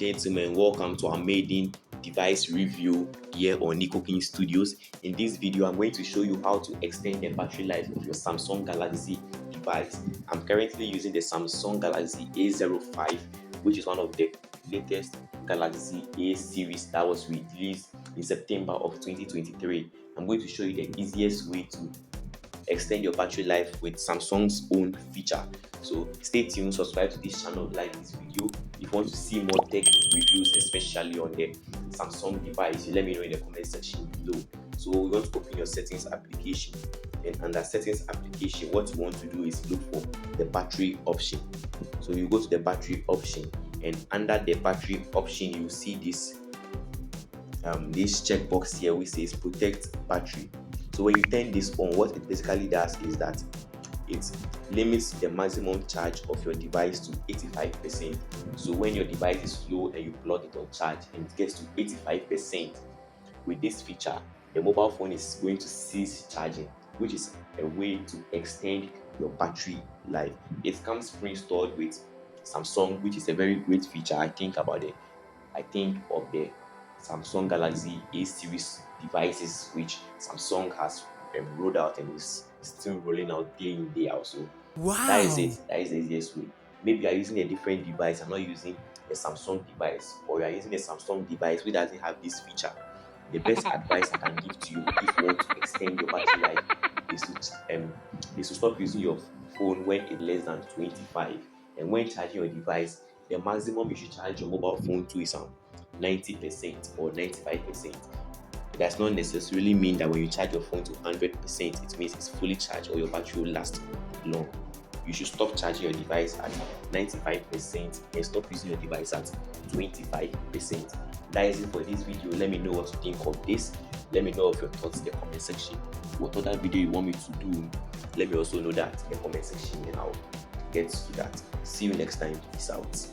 gentlemen, welcome to our maiden device review here on Nico King Studios. In this video, I'm going to show you how to extend the battery life of your Samsung Galaxy device. I'm currently using the Samsung Galaxy A05, which is one of the latest Galaxy A series that was released in September of 2023. I'm going to show you the easiest way to extend your battery life with Samsung's own feature. So stay tuned, subscribe to this channel, like this video. If you want to see more tech reviews, especially on the Samsung device, you let me know in the comment section below. So you want to open your settings application, and under settings application, what you want to do is look for the battery option. So you go to the battery option, and under the battery option you see this checkbox here which says protect battery. So when you turn this on, what it basically does is that it limits the maximum charge of your device to 85%. So when your device is low and you plug it on charge and it gets to 85%, with this feature, the mobile phone is going to cease charging, which is a way to extend your battery life. It comes pre-installed with Samsung, which is a very great feature. I think of the Samsung Galaxy A series devices which Samsung has rolled out and is still rolling out day in day out. So that is it. That is the easiest way. Maybe you are using a different device. I'm not using a Samsung device, or you are using a Samsung device which doesn't have this feature. The best advice I can give to you if you want to extend your battery life is to stop using your phone when it's less than 25. And when charging your device, the maximum you should charge your mobile phone to is 90% or 95%. It does not necessarily mean that when you charge your phone to 100%, it means it's fully charged or your battery will last long. You should stop charging your device at 95% and stop using your device at 25%. That is it for this video. Let me know what you think of this. Let me know of your thoughts in the comment section. What other video you want me to do, let me also know that in the comment section and I'll get to that. See you next time. Peace out.